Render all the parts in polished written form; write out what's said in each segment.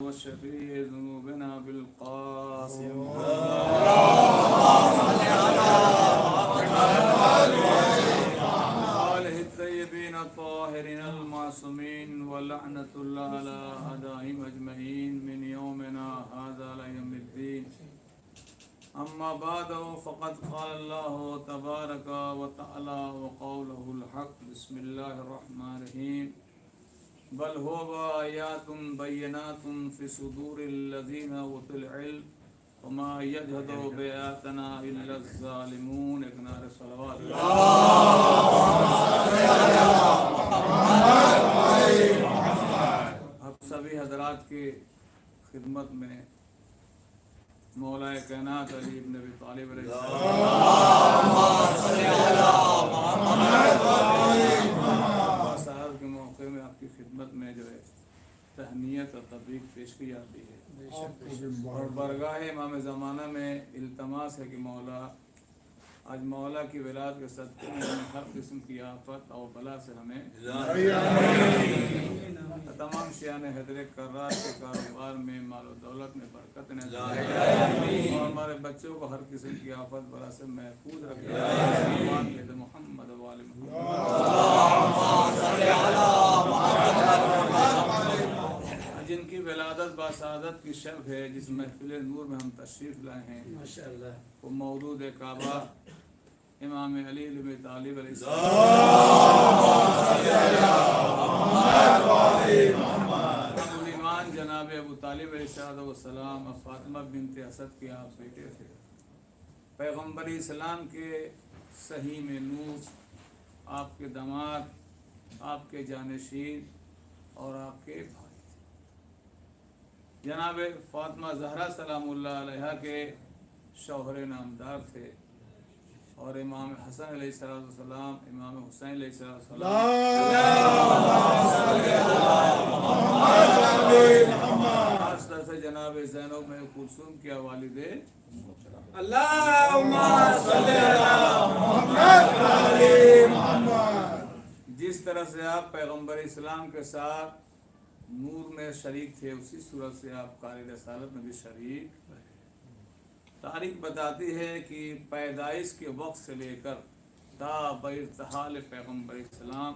وشفيع ذنوبنا بالقاسم آله الطيبين الطاهرين المعصومين ولعنة الله على أعدائهم أجمعين من يومنا هذا إلى يوم الدين. أما بعد فقد قال الله تبارك وتعالى وقوله الحق. بسم الله الرحمن الرحيم. بل هو آيات بينات في صدور الذين أوتوا العلم وما يجحد بآياتنا إلا الظالمون. ایک نعرہ صلوات. اب سبھی حضرات کی خدمت میں مولا کائنات علی ابن ابی طالب علیہ السلام کے موقع میں آپ کی خدمت میں جو ہے تہنیت اور تبریک پیش کی جاتی ہے اور برگاہ امام زمانہ میں التماس ہے کہ مولا آج مولا کی ولایت کے صدقے میں ہمیں ہر قسم کی آفت اور بلا سے ہمیں تمام شیان حیدر کرار کے کاروبار میں مال و دولت میں برکت نصیب اور ہمارے بچوں کو ہر قسم کی آفت بلا سے محفوظ رکھے. محمد وآل محمد. جن کی ولادت باسعادت کی شب ہے، جس محفل نور میں ہم تشریف لائے ہیں، وہ مولود کعبہ امام علی ابن طالب علیہ السلام ایمان جناب ابو طالب علیہ السلام اور فاطمہ بنت اسد کے آپ بیٹے تھے. پیغمبر اسلام کے صحیح میں نور، آپ کے داماد، آپ کے جانشین اور آپ کے بھائی تھے. جناب فاطمہ زہرا سلام اللہ علیہ کے شوہر نامدار تھے اور امام حسن علیہ السلام، امام حسین علیہ السلام خاص طور سے جناب زینب میں کلثوم کے والدے جس طرح سے آپ پیغمبر اسلام کے ساتھ نور میں شریک تھے، اسی صورت سے آپ قاری رسالت میں بھی شریک رہے. تاریخ بتاتی ہے کہ پیدائش کے وقت سے لے کر تا بارتحال پیغمبر اسلام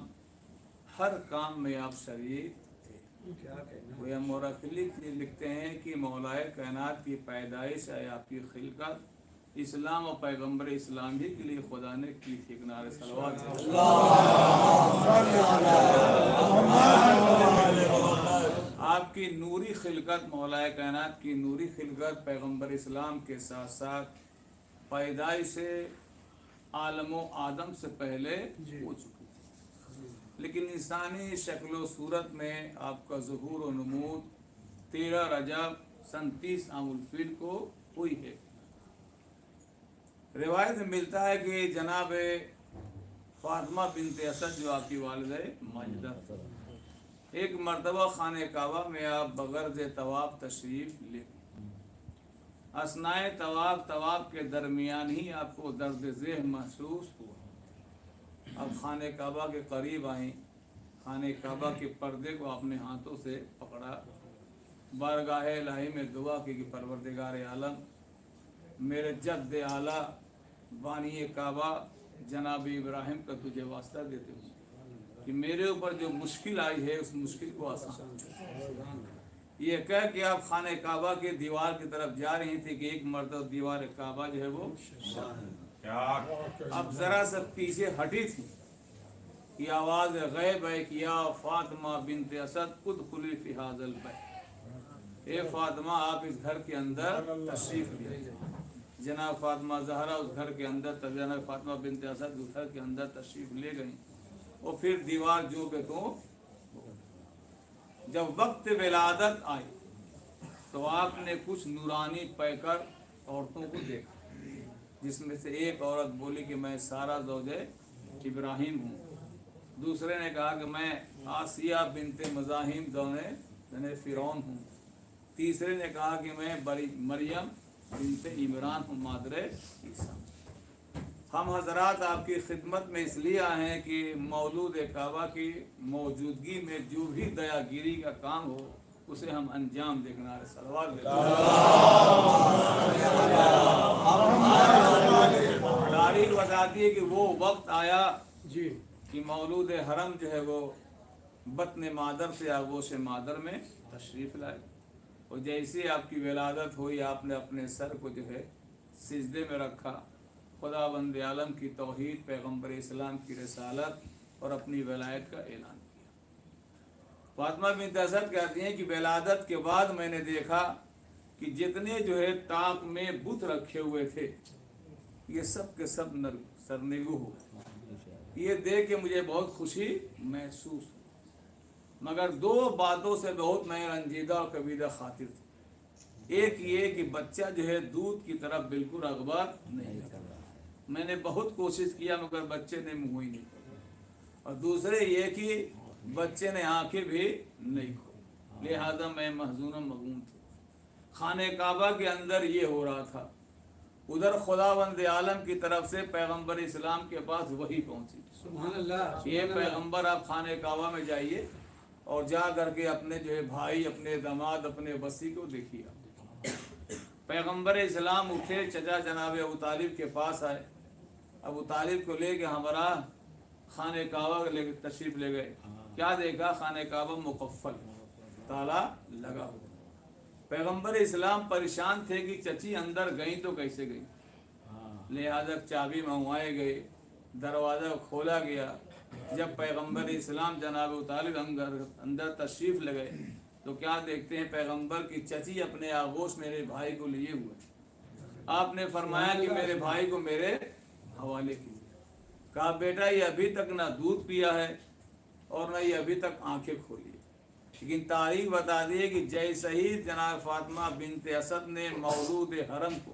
ہر کام میں آپ شریک تھے. وہ مورخلی لکھتے ہیں کہ مولائے کائنات کی پیدائش ہے، آپ کی خلقت اسلام اور پیغمبر اسلام ہی کے لیے خدا نے کی تھی. نعرہ صلوات. آپ کی نوری خلقت، مولا کائنات کی نوری خلقت پیغمبر اسلام کے ساتھ ساتھ پیدائش عالم و آدم سے پہلے ہو چکی تھی، لیکن انسانی شکل و صورت میں آپ کا ظہور و نمود 13 رجب سن 30 عام الفیل کو ہوئی ہے. روایت میں ملتا ہے کہ جناب فاطمہ بنت اسد جو آپ کی والدہ ماجدہ ایک مرتبہ خانہ کعبہ میں آپ بغرض طواف تشریف لے گئے. اثناء طواف کے درمیان ہی آپ کو درد ذہن محسوس ہوا. اب خانہ کعبہ کے قریب آئیں، خانہ کعبہ کے پردے کو اپنے ہاتھوں سے پکڑا، بارگاہ الہی میں دعا کی کہ پروردگار عالم، میرے جد اعلیٰ بانی کعبہ جناب ابراہیم کا تجھے واسطہ دیتے ہوں کہ میرے اوپر جو مشکل آئی ہے اس مشکل کو آسان. یہ کہہ کہ آپ خانہ کعبہ کے دیوار کی طرف جا رہی تھی کہ ایک مرتبہ دیوار کعبہ جو ہے وہ اب ذرا سا پیچھے ہٹی تھی کہ آواز غیب ہے کہ یا فاطمہ بنت اسد ادخلی فی ھذا البیت، اے فاطمہ آپ اس گھر کے اندر تشریف لے. جناب فاطمہ زہرا اس گھر کے اندر، جناب فاطمہ بنت اسد اس گھر کے اندر تشریف لے گئیں اور پھر دیوار جو کہ تو جب وقت ولادت آئی تو آپ نے کچھ نورانی پیکر عورتوں کو دیکھا، جس میں سے ایک عورت بولی کہ میں سارہ زوجہ ابراہیم ہوں. دوسرے نے کہا کہ میں آسیہ بنت مزاحم زوجہ فرعون ہوں. تیسرے نے کہا کہ میں مریم بنت عمران ہوں، مادر عیسیٰ. ہم حضرات آپ کی خدمت میں اس لیے آئے ہیں کہ مولود کعبہ کی موجودگی میں جو بھی دیا گیری کا کام ہو اسے ہم انجام دیکھنا ہے صلوات تاریخ بتاتی ہے کہ وہ وقت آیا جی کہ مولود حرم جو ہے وہ بطن مادر سے آغوش مادر میں تشریف لائے، اور جیسے آپ کی ولادت ہوئی آپ نے اپنے سر کو جو ہے سجدے میں رکھا، خدا بند عالم کی توحید، پیغمبر اسلام کی رسالت اور اپنی ولایت کا اعلان کیا۔ فاطمہ بنت اسد کہتی ہیں کہ ولادت کے بعد میں نے دیکھا کہ جتنے جو ہے طاق میں بت رکھے ہوئے تھے یہ سب کے سب سرنگو ہوئے۔ یہ دیکھ کے مجھے بہت خوشی محسوس ہوئی، مگر دو باتوں سے بہت میں رنجیدہ اور کبیدہ خاطر تھی۔ ایک یہ کہ بچہ جو ہے دودھ کی طرف بالکل اخبار نہیں کر رہا، میں نے بہت کوشش کیا مگر بچے نے منہ ہی نہیں کھولا، اور دوسرے یہ کہ بچے نے آنکھیں بھی نہیں کھولی، لہذا میں محزون و مغموم تھا۔ خانہ کعبہ کے اندر یہ ہو رہا تھا، ادھر خداوند عالم کی طرف سے پیغمبر اسلام کے پاس وحی پہنچی، سبحان اللہ، یہ پیغمبر آپ خانہ کعبہ میں جائیے اور جا کر کے اپنے جو ہے بھائی، اپنے داماد، اپنے وصی کو دیکھیے۔ پیغمبر اسلام اٹھے، چچا جناب ابو طالب کے پاس آئے، ابو طالب کو لے کے ہمارا خانہ کعبہ لے کے تشریف لے گئے۔ کیا دیکھا؟ خانہ کعبہ مقفل، تالا لگا ہوا۔ پیغمبر اسلام پریشان تھے کہ چچی اندر گئی تو کیسے گئی، لہذا چابی منگوائے گئے، دروازہ کھولا گیا۔ جب پیغمبر اسلام جناب ابو طالب اندر تشریف لے گئے تو کیا دیکھتے ہیں؟ پیغمبر کی چچی اپنے آغوش میرے بھائی کو لیے ہوئے۔ آپ نے فرمایا کہ میرے بھائی کو میرے حوالے کیجیے۔ کہا بیٹا یہ ابھی تک نہ دودھ پیا ہے اور نہ یہ ابھی تک آنکھیں کھولی ہے، لیکن تاریخ بتا دی ہے کہ جیسے ہی جناب فاطمہ بنت اسد نے مولود حرم کو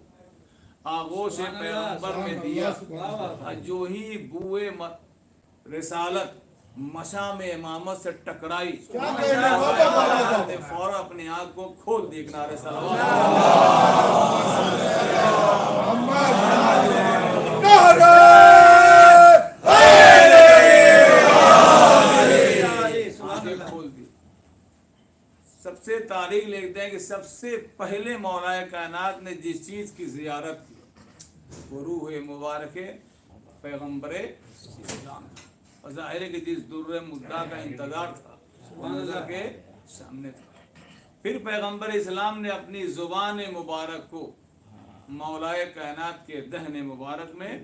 آغوش پیغمبر میں دیا، جو ہی بوئے رسالت مشام امامت سے ٹکرائی، نے فوراً اپنی آنکھ کو کھول دیکھنا کھول دی۔ سب سے تاریخ لکھتے ہیں کہ سب سے پہلے مولا کائنات نے جس چیز کی زیارت کی وہ روح مبارک پیغمبر اسلام، اور ظاہر ہے کہ جس در مدعا کا انتظار تھا وہ نظر کے سامنے تھا۔ پھر پیغمبر اسلام نے اپنی زبان مبارک کو مولا کائنات کے دہن مبارک میں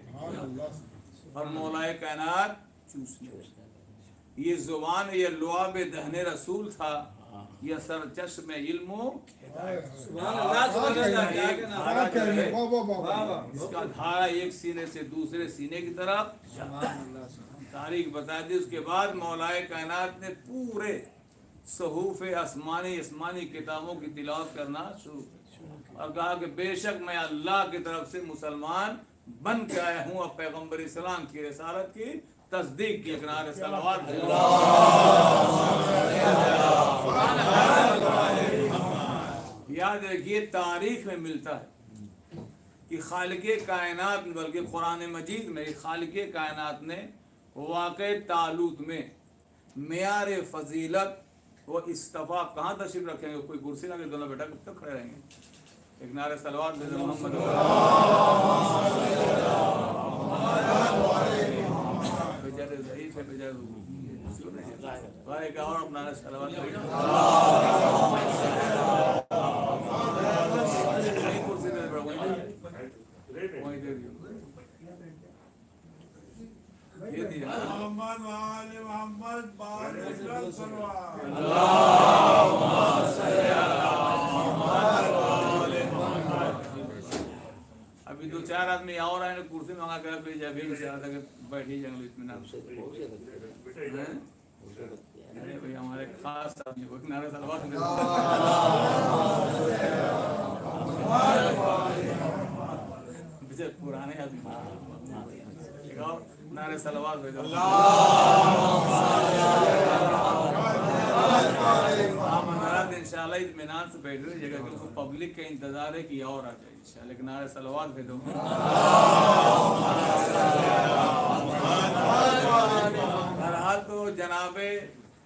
اور مولا کائنات چوسنے لگا۔ یہ زبان یہ لعاب دہن رسول تھا، یہ سرچشم علم و ہدایت، اس کا دھارا ایک سینے سے دوسرے سینے کی طرف۔ تاریخ بتا دی اس کے بعد مولا کائنات نے پورے صحوف آسمانی کتابوں کی تلاوت کرنا شروع کیا اور کہا کہ بے شک میں اللہ کی طرف سے مسلمان بن کے آیا ہوں، اور پیغمبر اسلام کی رسالت کی تصدیق کی کنارے صلوات۔ یاد رکھیے تاریخ میں ملتا ہے کہ خالق کائنات، بلکہ قرآن مجید میں خالق کائنات نے واقع تعلق میں معیار فضیلت وہ استفاق کہاں تشریف رکھیں گے؟ کوئی کرسی لگے دونوں بیٹا کب تک کھڑے رہیں گے؟ ایک نعرہ صلوات دے محمد بیچارے ضعیف ہے، بیچارے اور اپنا صلوات کرسی دے وہیں دے دیو محمد وآل محمد بارک صلوات اللہم صلی علی محمد وآل محمد۔ ابھی دو چار آدمی اور آئے کرسی منگا کر بھیجا بھی چاہتا کہ بیٹھی جائیں گے اطمینان سے۔ ارے بھئی ہمارے خاص آدمی کو نعرہ صلوات میں بچے پرانے آدمی نعرہ صلوات بھیجو۔ آپ حضرات انشاءاللہ اطمینان سے بیٹھ رہے جگہ کیونکہ پبلک کا انتظار ہے کہ اور آ جائے انشاءاللہ، لیکن نعرہ صلوات بھیجو۔ بہرحال تو جناب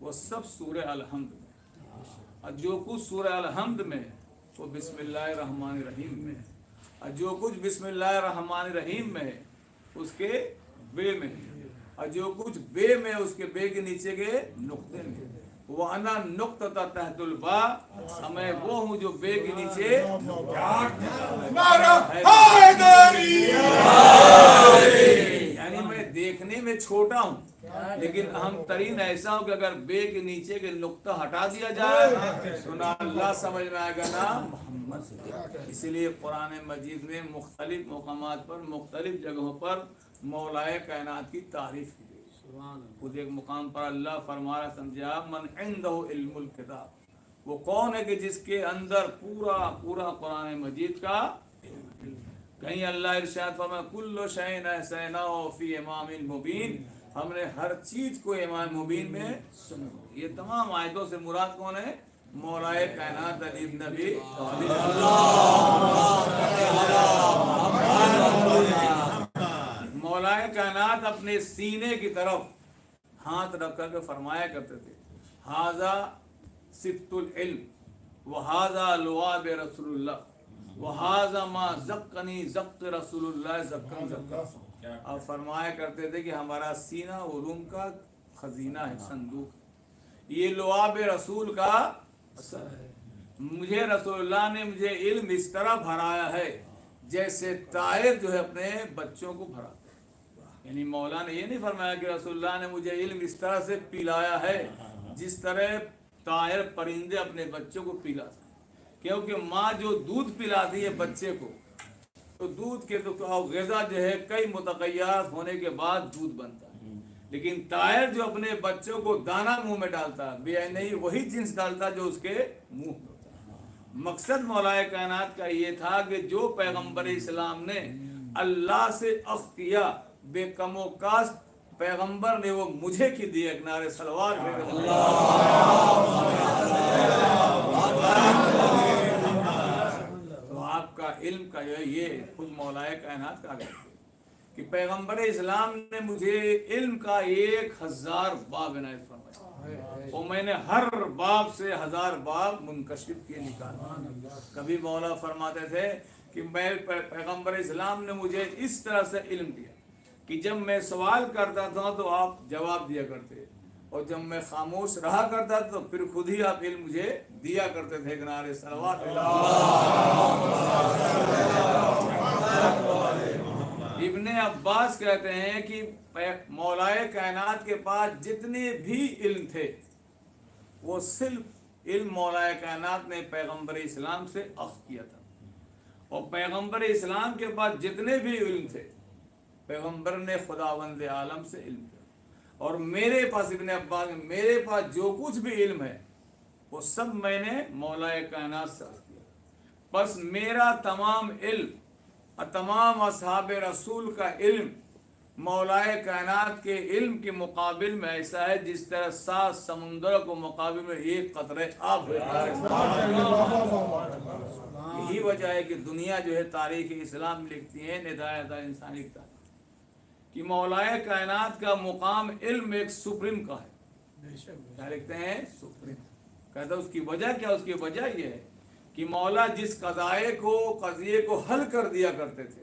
وہ سب سورہ الحمد میں، اور جو کچھ سورہ الحمد میں وہ بسم اللہ الرحمن الرحیم میں ہے، اور جو کچھ بسم اللہ الرحمن الرحیم میں ہے اس کے بے میں ہے، اور جو کچھ بے میں اس کے بے کے نیچے کے نقطے میں ہے۔ وَأَنَا نُقْطَةَ تَحْتُ الْبَاءِ، میں وہ ہوں جو بے کے نیچے یعنی میں دیکھنے میں چھوٹا ہوں لیکن اہم ترین ایسا ہوں کہ اگر بے کے نیچے کے نقطہ ہٹا دیا جائے تو نہ اللہ سمجھ میں آئے گا نہ محمد۔ اسی لیے قرآن مجید میں مختلف مقامات پر مختلف جگہوں پر مولائے کائنات کی تعریف کی گئی۔ خود ایک مقام پر اللہ فرما رہا سمجھا من عنده علم الکتاب، وہ کون ہے کہ جس کے اندر پورا قرآن مجید کا کہیں اللہ ارشاد فرمایا کل شیء احصیناہ فی امام مبین، ہم نے ہر چیز کو امام مبین میں سنا۔ یہ تمام آیتوں سے مراد کون ہے؟ مولائے کائنات علی بن ابی طالب۔ مولائے کائنات اپنے سینے کی طرف ہاتھ رکھ کر کے فرمایا کرتے تھے ھذا صفت العلم وھذا لعاب رسول اللہ وھذا ما زقنی زق رسول اللہ زقن زقا، اور فرمایا کرتے تھے کہ ہمارا سینہ علوم کا خزینہ ہے، صندوق، یہ لعاب رسول کا اثر ہے۔ مجھے رسول اللہ نے مجھے علم اس طرح بھرایا ہے جیسے طائر جو ہے اپنے بچوں کو بھراتا ہے۔ یعنی مولا نے یہ نہیں فرمایا کہ رسول اللہ نے مجھے علم اس طرح سے پلایا ہے جس طرح طائر پرندے اپنے بچوں کو پلاتے ہیں، کیونکہ ماں جو دودھ پلاتی ہے بچے کو تو دودھ کے تو غذا جو ہے کئی متغیرات ہونے کے بعد دودھ بنتا ہے، لیکن طائر جو اپنے بچوں کو دانہ منہ میں ڈالتا ہے بے نہیں وہی جنس ڈالتا جو اس کے منہ میں ہوتا ہے۔ مقصد مولائے کائنات کا یہ تھا کہ جو پیغمبر اسلام نے اللہ سے اخذ کیا بے کم و کاست پیغمبر نے وہ مجھے کی دی، ایک نعرے صلوات تو آپ کا علم کا یہ خود مولائے کائنات کا ہے کہ پیغمبر اسلام نے مجھے علم کا 1000 باب عنایت فرمایا اور میں نے ہر باب سے 1000 باب منکشف کیے نکالے۔ کبھی مولا فرماتے تھے کہ میں پیغمبر اسلام نے مجھے اس طرح سے علم دیا کہ جب میں سوال کرتا تھا تو آپ جواب دیا کرتے، اور جب میں خاموش رہا کرتا تھا تو پھر خود ہی آپ علم مجھے دیا کرتے تھے۔ کنارے صلوات ابن عباس کہتے ہیں کہ مولائے کائنات کے پاس جتنے بھی علم تھے وہ صرف علم مولائے کائنات نے پیغمبر اسلام سے اخذ کیا تھا، اور پیغمبر اسلام کے پاس جتنے بھی علم تھے پیغمبر نے خداوند عالم سے علم کیا، اور میرے پاس ابن عباس میرے پاس جو کچھ بھی علم ہے وہ سب میں نے مولائے کائنات سے اخذ کیا، بس میرا تمام علم اور تمام اصحاب رسول کا علم مولائے کائنات کے علم کے مقابل میں ایسا ہے جس طرح 7 سمندر کو مقابل میں ایک قطرے آب ہے۔ یہی وجہ ہے کہ دنیا جو ہے تاریخ اسلام لکھتی ہے ہدایت انسان لکھتا ہے کہ مولائے کائنات کا مقام علم ایک سپریم کا ہے۔ کیا لکھتے ہیں؟ سپریم۔ کہتا اس کی وجہ کیا؟ اس کی وجہ یہ ہے کہ مولا جس قضیے کو حل کر دیا کرتے تھے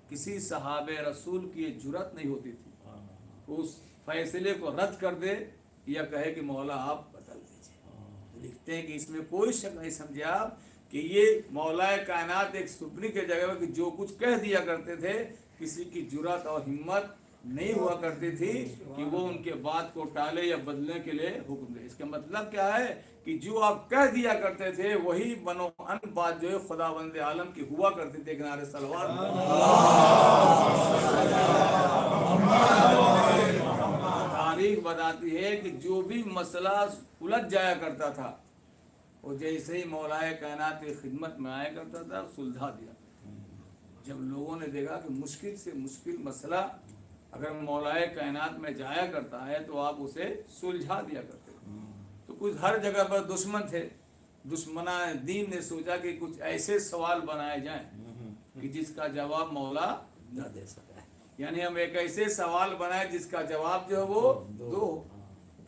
کسی صحابہ رسول کی یہ جرات نہیں ہوتی تھی اس فیصلے کو رد کر دے یا کہے کہ مولا آپ بدل دیجئے۔ لکھتے ہیں کہ اس میں کوئی شک نہیں سمجھے آپ کہ یہ مولائے کائنات ایک سپری کے جگہ میں کہ جو کچھ کہہ دیا کرتے تھے کسی کی جرات اور ہمت نہیں ہوا کرتی تھی کہ وہ ان کے بات کو ٹالے یا بدلنے کے لیے حکم دے۔ اس کا مطلب کیا ہے کہ جو آپ کہہ دیا کرتے تھے وہی بنو ان بات جو ہے خداوند عالم کی ہوا کرتی تھی۔ کنارے صلوات تاریخ بتاتی ہے کہ جو بھی مسئلہ الجھ جایا کرتا تھا وہ جیسے ہی مولائے کائنات کی خدمت میں آیا کرتا تھا سلجھا دیا۔ جب لوگوں نے دیکھا کہ مشکل سے مشکل مسئلہ اگر مولائے کائنات میں جایا کرتا ہے تو آپ اسے سلجھا دیا کرتے، تو کچھ ہر جگہ پر دشمن تھے، دشمنان دین نے سوچا کہ کچھ ایسے سوال بنائے جائیں کہ جس کا جواب مولا نہ دے سکے، یعنی ہم ایک ایسے سوال بنائے جس کا جواب جو ہے وہ دو،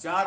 4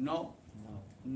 9।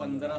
15।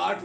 8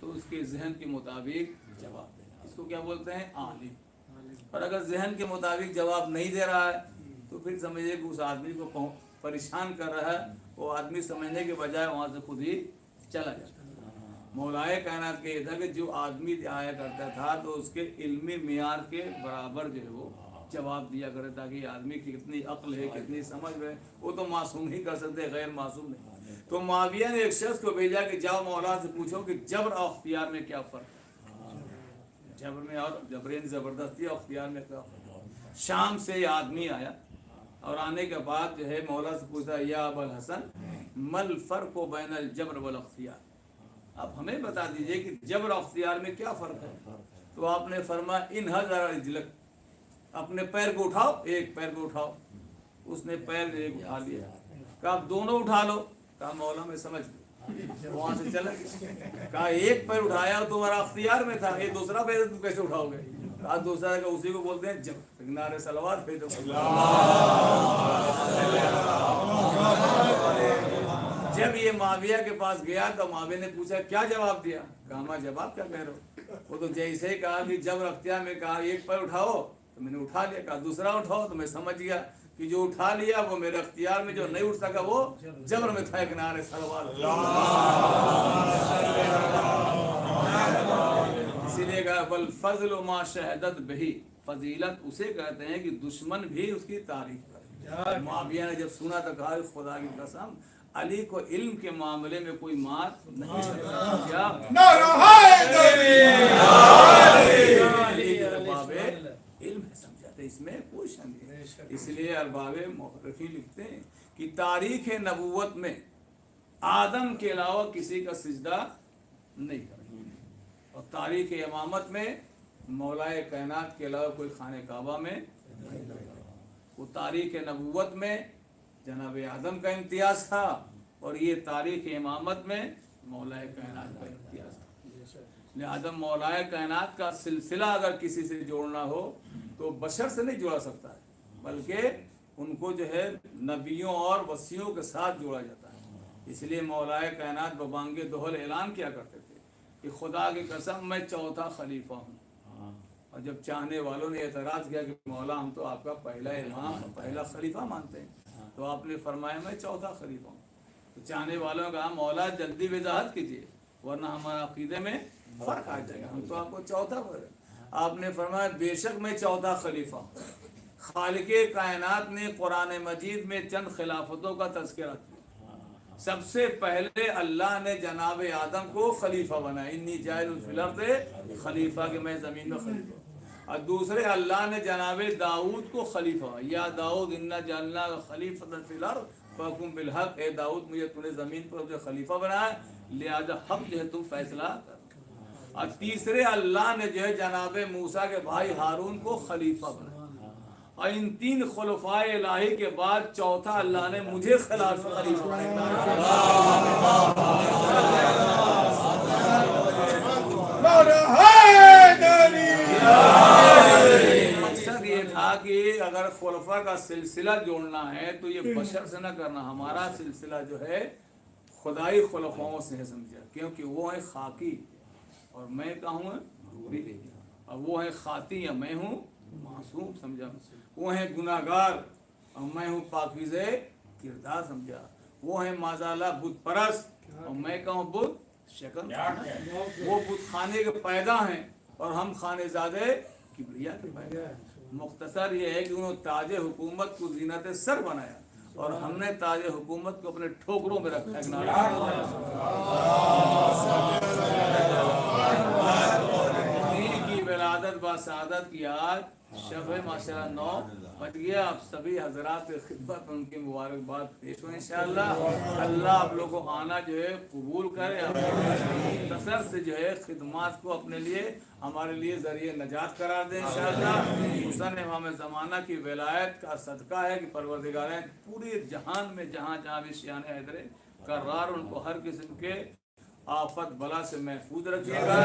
تو اس کے ذہن کے مطابق جواب دینا، اس کو کیا بولتے ہیں؟ عالم۔ اور اگر ذہن کے مطابق جواب نہیں دے رہا ہے تو پھر سمجھیے کہ اس آدمی کو پریشان کر رہا ہے، وہ آدمی سمجھنے کے بجائے وہاں سے خود ہی چلا جاتا ہے۔ مولائے کائنات کے تھا کہ جو آدمی آیا کرتا تھا تو اس کے علمی معیار کے برابر جو ہے وہ جواب دیا کرے، تاکہ یہ آدمی کی کتنی عقل ہے، کتنی سمجھ ہے، وہ تو معصوم ہی کر سکتے، غیر معصوم نہیں۔ تو معاویہ نے ایک شخص کو بھیجا کہ جاؤ مولا سے پوچھو کہ جبر اور اختیار میں کیا فرق ہے، جبر میں اور جبرین زبردستی اور اختیار میں کیا فرق ہے۔ شام سے یہ آدمی آیا اور آنے کے بعد جو ہے مولا سے پوچھا یا ابو الحسن مل فرق بین الجبر والاختیار، اب ہمیں بتا دیجئے کہ جبر اور اختیار میں کیا فرق ہے؟ تو آپ نے فرمایا انہض رجلک، اپنے پیر کو اٹھاؤ، ایک پیر کو اٹھاؤ۔ اس نے پیر ایک اٹھا لیا، کہا آپ دونوں اٹھا لو، کہا مولا میں سمجھ گیا، وہاں سے چلا گیا۔ کہا ایک پیر اٹھایا تمہارا اختیار میں تھا، یہ دوسرا پیر تم کیسے اٹھاؤ گے؟ کہا دوسرا کہ اسی کو بولتے ہیں جب نعرے صلوات بھیجو۔ جب یہ معاویہ کے پاس گیا تو معاویہ نے پوچھا کیا جواب دیا؟ کہا میں جواب کیا کہہ رہا ہوں، وہ تو جیسے ہی کہا کہ جب اختیار میں کہا ایک پیر اٹھاؤ تو میں نے اٹھا لیا، کہا دوسرا اٹھاؤ تو میں سمجھ گیا کہ جو اٹھا لیا وہ میرے اختیار میں، جو نہیں اٹھ سکا وہ جبر میں تھا۔ ایک نعرے صلوات۔ اسی لیے کہا بالفضل ما شہدت بہی، فضیلت اسے کہتے ہیں کہ دشمن بھی اس کی تعریف کرے۔ معاویہ نے جب سنا تو کہا خدا کی قسم علی کو علم کے معاملے میں کوئی مات نہیں کیا، علی کے ارباب علم ہے، سمجھاتے اس میں کوئی شک نہیں۔ اس لیے ارباب مورخین لکھتے ہیں کہ تاریخ نبوت میں آدم کے علاوہ کسی کا سجدہ نہیں کریں، اور تاریخ امامت میں مولائے کائنات کے علاوہ کوئی خانہ کعبہ میں نہیں کرے۔ وہ تاریخ نبوت میں جناب آدم کا امتیاز تھا، اور یہ تاریخ امامت میں مولائے کائنات کا امتیاز تھا۔ لہذا مولائے کائنات کا سلسلہ اگر کسی سے جوڑنا ہو تو بشر سے نہیں جوڑا سکتا ہے، بلکہ ان کو جو ہے نبیوں اور وصیوں کے ساتھ جوڑا جاتا ہے۔ اس لیے مولائے کائنات ببانگ دوہل اعلان کیا کرتے تھے کہ خدا کی قسم میں چوتھا خلیفہ ہوں، اور جب چاہنے والوں نے اعتراض کیا کہ مولا ہم تو آپ کا پہلا امام، پہلا خلیفہ مانتے ہیں، تو آپ نے فرمایا میں چوتھا خلیفہ ہوں۔ تو چاہنے والوں نے کہا مولا جلدی وضاحت کیجیے ورنہ ہمارا عقیدے میں فرق آ جائے گا، ہم تو آپ کو چوتھا آپ نے فرمایا بے شک میں چوتھا خلیفہ ہوں۔ خالق کائنات نے قرآن مجید میں چند خلافتوں کا تذکرہ کیا۔ سب سے پہلے اللہ نے جناب آدم کو خلیفہ بنایا، انی جاعل فی الارض خلیفہ، کہ میں زمین میں خلیفہ۔ اور دوسرے اللہ نے جناب داؤد کو خلیفہ، یا داؤد انا جعلنا خلیفۃ فی الارض فاحکم بالحق، اے داؤد مجھے تم نے زمین پر جو خلیفہ بنایا، لہذا حق جو ہے تم فیصلہ کر۔ اور تیسرے اللہ نے جو ہے جناب موسیٰ کے بھائی ہارون کو خلیفہ بنایا، اور ان تین خلفائے الہی کے بعد چوتھا اللہ نے مجھے خلیفہ بنایا۔ مقصد یہ تھا کہ اگر خلفاء کا سلسلہ جوڑنا ہے تو یہ بشر سے نہ کرنا، ہمارا سلسلہ جو ہے خدائی خلفاؤں سے ہے، سمجھا، کیونکہ وہ ہیں خاکی اور میں کہوں نوری، اور وہ ہیں خاطی یا میں ہوں معصوم، سمجھا، وہ ہیں گناہگار اور میں ہوں پاکیزہ کردار، سمجھا، وہ ہیں معاذاللہ بت پرست اور میں کہوں بت شکن، وہ بت خانے کے پیدا ہیں اور ہم خانے زادے کبریا کے پیدا ہیں۔ مختصر یہ ہے کہ انہوں نے تاج حکومت کو زینت سر بنایا اور ہم نے تاج حکومت کو اپنے ٹھوکروں میں رکھا۔ کی ولادت با سعادت کی آج شب ماشاءاللہ 9 بج گیا، آپ سبھی حضرات کی خدمت ان کی مبارکباد پیش ہو انشاءاللہ۔ اللہ آپ لوگوں کو آنا جو ہے قبول کرے، مختصر سے جو ہے خدمات کو اپنے لیے ہمارے لیے ذریعہ نجات قرار دے انشاءاللہ۔ حسن امام زمانہ کی ولایت کا صدقہ ہے کہ پروردگار پورے جہان میں جہاں جہاں بھی شیان حیدر قرار ان کو ہر قسم کے آفت بلا سے محفوظ رکھیے گا۔